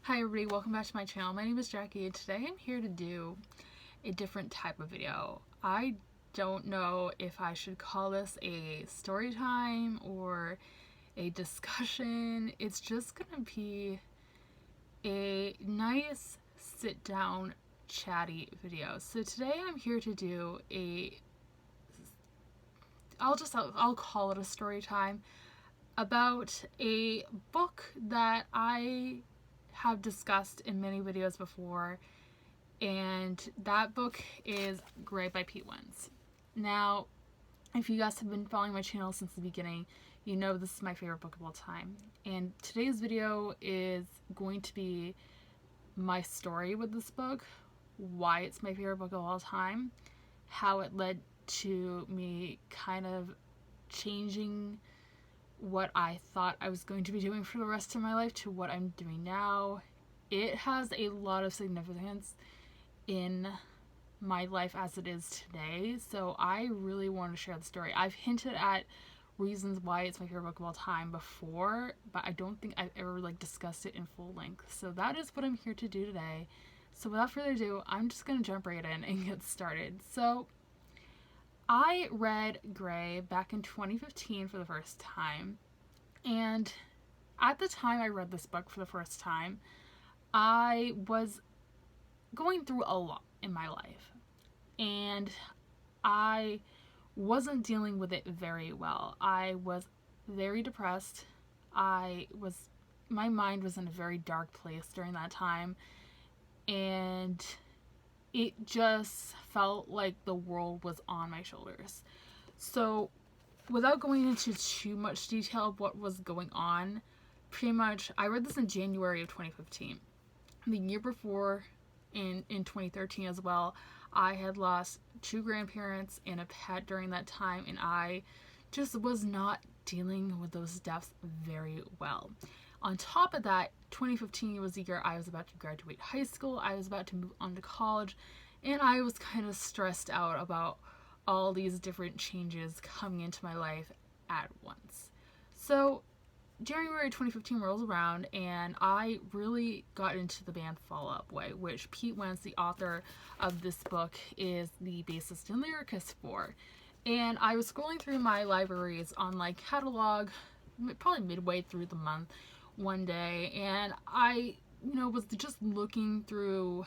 Hi everybody, welcome back to my channel. My name is Jackie and today I'm here to do a different type of video. I don't know if I should call this a story time or a discussion. It's just gonna be a nice sit down chatty video. So today I'm here to do I'll call it a story time about a book that I have discussed in many videos before, and that book is Grey by Pete Wentz. Now, if you guys have been following my channel since the beginning, you know this is my favorite book of all time, and today's video is going to be my story with this book, why it's my favorite book of all time, how it led to me kind of changing what I thought I was going to be doing for the rest of my life to what I'm doing now. It has a lot of significance in my life as it is today, so I really want to share the story. I've hinted at reasons why it's my favorite book of all time before, but I don't think I've ever discussed it in full length. So that is what I'm here to do today. So without further ado, I'm just going to jump right in and get started. So I read Grey back in 2015 for the first time, and at the time I read this book for the first time, I was going through a lot in my life, and I wasn't dealing with it very well. I was very depressed. My mind was in a very dark place during that time, and it just felt like the world was on my shoulders. So without going into too much detail of what was going on, pretty much I read this in January of 2015. The year before, in 2013 as well, I had lost 2 grandparents and a pet during that time, and I just was not dealing with those deaths very well. On top of that, 2015 was the year I was about to graduate high school. I was about to move on to college, and I was kind of stressed out about all these different changes coming into my life at once. So January 2015 rolls around, and I really got into the band Fall Out Boy, which Pete Wentz, the author of this book, is the bassist and lyricist for. And I was scrolling through my library's online catalog, probably midway through the month, one day, and I was just looking through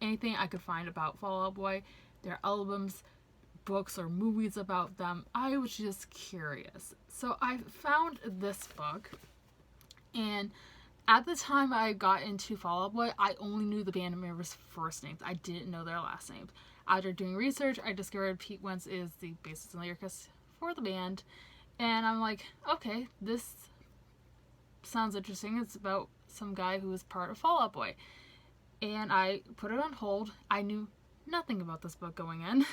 anything I could find about Fall Out Boy, their albums, books, or movies about them. I was just curious, so I found this book, and at the time I got into Fall Out Boy, I only knew the band members' first names. I didn't know their last names. After doing research, I discovered Pete Wentz is the bassist and lyricist for the band, and I'm like, okay, this sounds interesting. It's about some guy who was part of Fall Out Boy. And I put it on hold. I knew nothing about this book going in.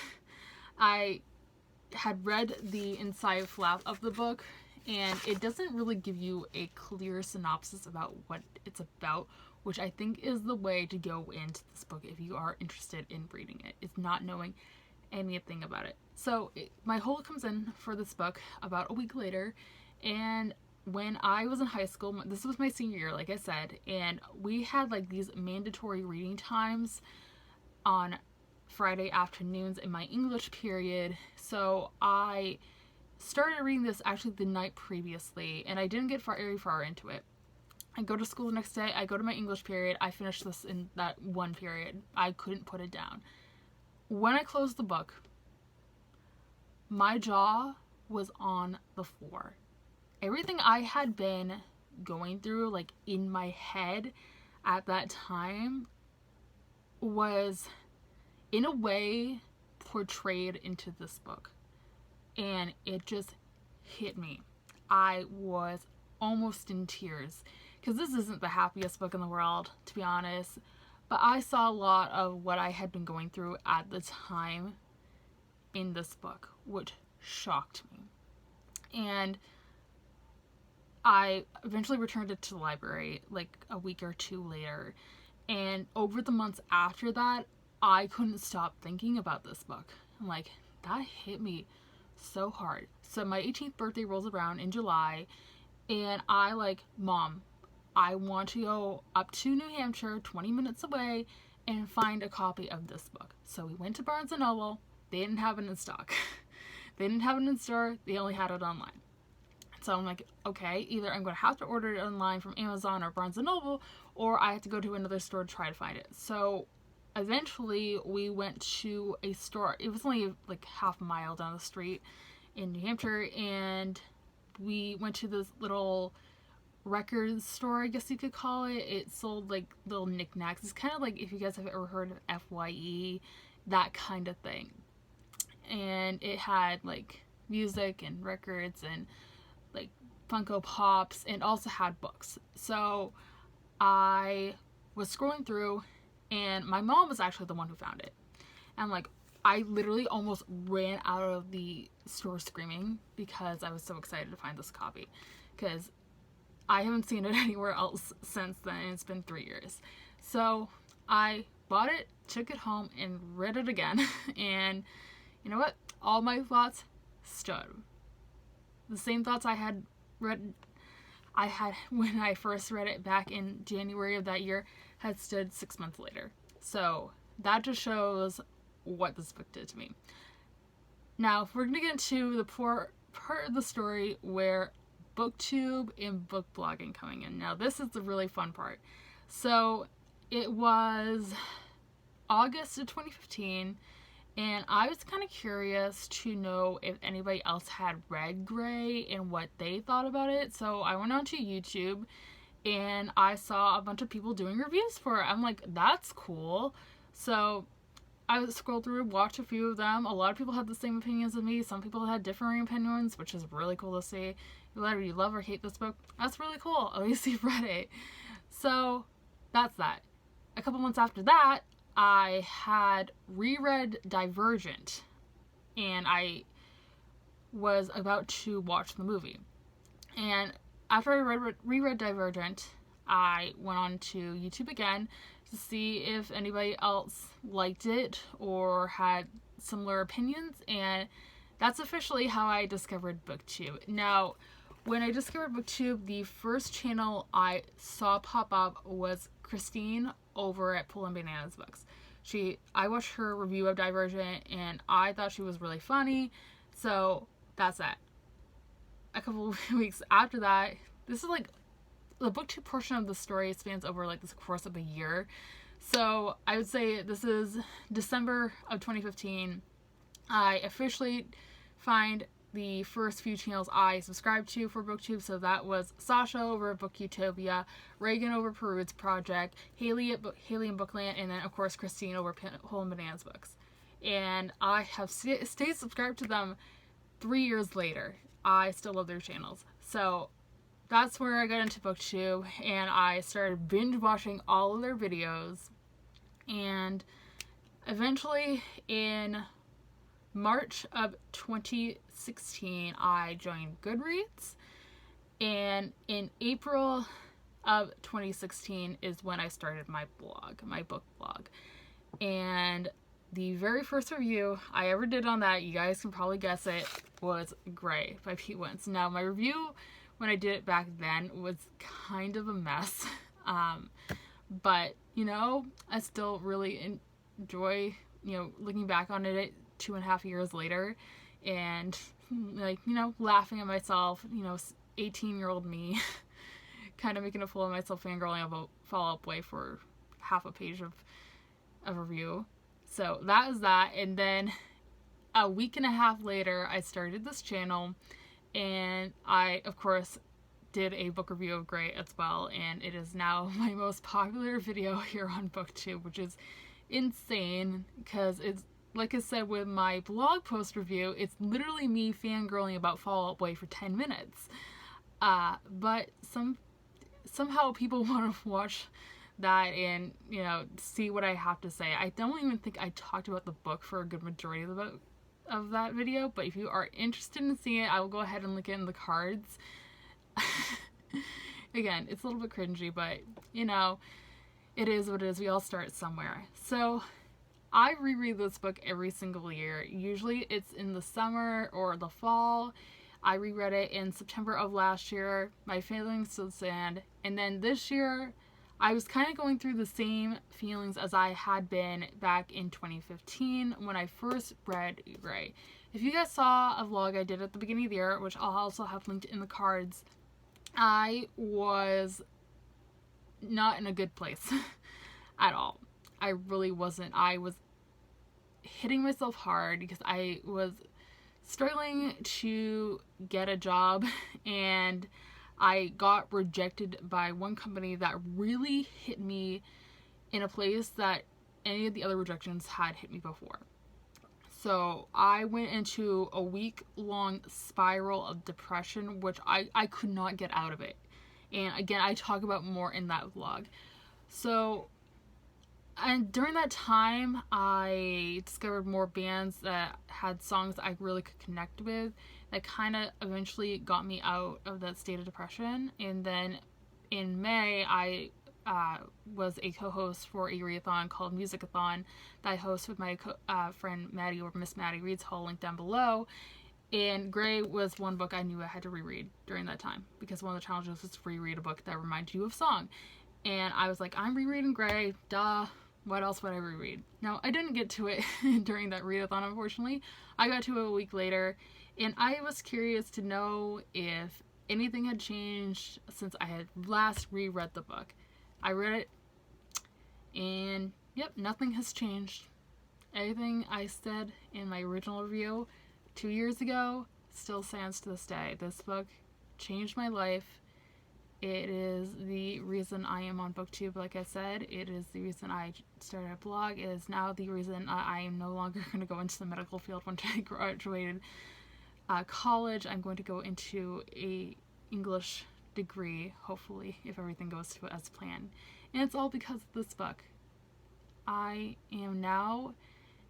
I had read the inside flap of the book, and it doesn't really give you a clear synopsis about what it's about, which I think is the way to go into this book if you are interested in reading it, is not knowing anything about it. So my hold comes in for this book about a week later, and when I was in high school, this was my senior year, like I said, and we had these mandatory reading times on Friday afternoons in my English period. So I started reading this actually the night previously, and I didn't get very far into it. I go to school the next day, I go to my English period, I finished this in that one period. I couldn't put it down. When I closed the book, my jaw was on the floor. Everything I had been going through, in my head at that time, was in a way portrayed into this book. And it just hit me. I was almost in tears, because this isn't the happiest book in the world, to be honest. But I saw a lot of what I had been going through at the time in this book, which shocked me. And I eventually returned it to the library a week or 2 later, and over the months after that, I couldn't stop thinking about this book. I'm like, that hit me so hard. So my 18th birthday rolls around in July, and I Mom, I want to go up to New Hampshire, 20 minutes away, and find a copy of this book. So we went to Barnes & Noble. They didn't have it in stock. They didn't have it in store. They only had it online. So I'm like, okay, either I'm going to have to order it online from Amazon or Barnes & Noble, or I have to go to another store to try to find it. So eventually we went to a store. It was only like half a mile down the street in New Hampshire, and we went to this little record store, I guess you could call it. It sold like little knickknacks. It's kind of like, if you guys have ever heard of FYE, that kind of thing. And it had like music and records and like Funko Pops, and also had books. So I was scrolling through, and my mom was actually the one who found it. And like, I literally almost ran out of the store screaming because I was so excited to find this copy, because I haven't seen it anywhere else since then, and it's been 3 years. So I bought it, took it home, and read it again. And you know what? All my thoughts stood. The same thoughts I had when I first read it back in January of that year had stood 6 months later. So that just shows what this book did to me. Now, if we're going to get into the part of the story where BookTube and book blogging coming in. Now, this is the really fun part. So it was August of 2015, and I was kind of curious to know if anybody else had read Grey and what they thought about it. So I went onto YouTube and I saw a bunch of people doing reviews for it. I'm like, that's cool. So I scrolled through, watched a few of them. A lot of people had the same opinions as me. Some people had differing opinions, which is really cool to see. Whether you love or hate this book, that's really cool. At least you've read it. So that's that. A couple months after that, I had reread Divergent, and I was about to watch the movie. And after I reread Divergent, I went on to YouTube again to see if anybody else liked it or had similar opinions, and that's officially how I discovered BookTube. Now, when I discovered BookTube, the first channel I saw pop up was Christine over at Pull and Bananas Books. I watched her review of Divergent, and I thought she was really funny, so that's that. A couple of weeks after that, this is like, the BookTube portion of the story spans over like this course of a year. So I would say this is December of 2015. I officially find the first few channels I subscribed to for BookTube. So that was Sasha over at BookUtopia, Reagan over Peru's Project, Haley and Bookland, and then of course Christine over Pull and Bananas Books. And I have stayed subscribed to them 3 years later. I still love their channels. So that's where I got into BookTube, and I started binge watching all of their videos. And eventually in March of 2016, I joined Goodreads, and in April of 2016 is when I started my blog, my book blog. And the very first review I ever did on that, you guys can probably guess it, was Grey by Pete Wentz. Now, my review when I did it back then was kind of a mess, but you know, I still really enjoy, you know, looking back on it 2.5 years later, and like, you know, laughing at myself, you know, 18-year-old me kind of making a fool of myself, fangirling about Fall Out Boy for half a page of review. So that was that. And then a week and a half later, I started this channel, and I of course did a book review of Grey as well, and it is now my most popular video here on BookTube, which is insane because it's, like I said with my blog post review, it's literally me fangirling about Fall Out Boy for 10 minutes. But somehow people want to watch that and, you know, see what I have to say. I don't even think I talked about the book for a good majority of that video, but if you are interested in seeing it, I will go ahead and link it in the cards. Again, it's a little bit cringy, but, you know, it is what it is. We all start somewhere. So I reread this book every single year. Usually it's in the summer or the fall. I reread it in September of last year. My feelings still stand. And then this year, I was kind of going through the same feelings as I had been back in 2015 when I first read Grey. If you guys saw a vlog I did at the beginning of the year, which I'll also have linked in the cards, I was not in a good place at all. I really wasn't. I was hitting myself hard because I was struggling to get a job, and I got rejected by one company that really hit me in a place that any of the other rejections had hit me before. So I went into a week-long spiral of depression, which I could not get out of it. And again, I talk about more in that vlog. So, and during that time, I discovered more bands that had songs I really could connect with that kind of eventually got me out of that state of depression. And then in May, I was a co-host for a readathon called Musicathon that I host with my friend Maddie, or Miss Maddie Reads Hall, link down below. And Grey was one book I knew I had to reread during that time, because one of the challenges was to reread a book that reminded you of song. And I was like, I'm rereading Grey, duh, what else would I reread? Now, I didn't get to it during that readathon, unfortunately. I got to it a week later, and I was curious to know if anything had changed since I had last reread the book. I read it, and yep, nothing has changed. Everything I said in my original review 2 years ago still stands to this day. This book changed my life. It is the reason I am on BookTube, like I said. It is the reason I started a blog. It is now the reason I am no longer going to go into the medical field once I graduated college. I'm going to go into a English degree, hopefully, if everything goes to as planned. And it's all because of this book. I am now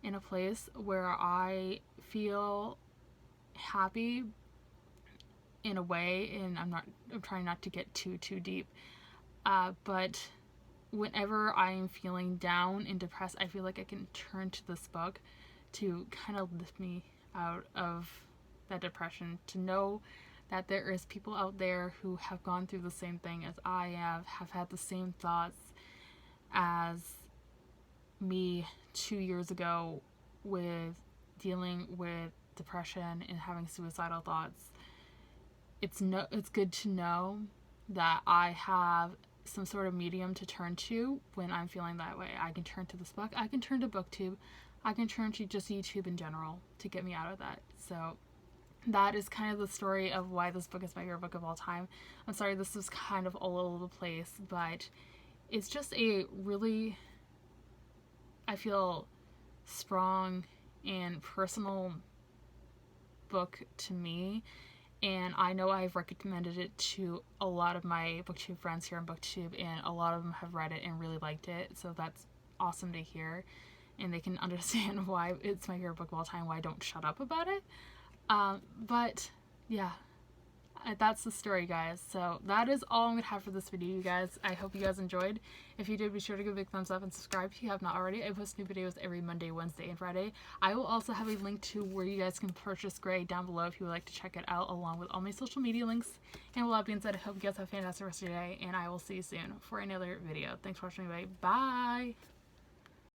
in a place where I feel happy in a way, and I'm trying not to get too deep, but whenever I'm feeling down and depressed, I feel like I can turn to this book to kind of lift me out of that depression, to know that there is people out there who have gone through the same thing as I have had the same thoughts as me 2 years ago with dealing with depression and having suicidal thoughts. It's good to know that I have some sort of medium to turn to when I'm feeling that way. I can turn to this book, I can turn to BookTube, I can turn to just YouTube in general to get me out of that. So that is kind of the story of why this book is my favorite book of all time. I'm sorry this is kind of all over the place, but it's just a really, I feel, strong and personal book to me. And I know I've recommended it to a lot of my BookTube friends here on BookTube, and a lot of them have read it and really liked it. So that's awesome to hear. And they can understand why it's my favorite book of all time, why I don't shut up about it. But yeah, that's the story, guys. So that is all I'm gonna have for this video, you guys. I hope you guys enjoyed. If you did, be sure to give a big thumbs up and subscribe if you have not already. I post new videos every Monday, Wednesday, and Friday. I will also have a link to where you guys can purchase Grey down below if you would like to check it out, along with all my social media links. And with that being said, I hope you guys have a fantastic rest of your day, and I will see you soon for another video. Thanks for watching, everybody. Bye!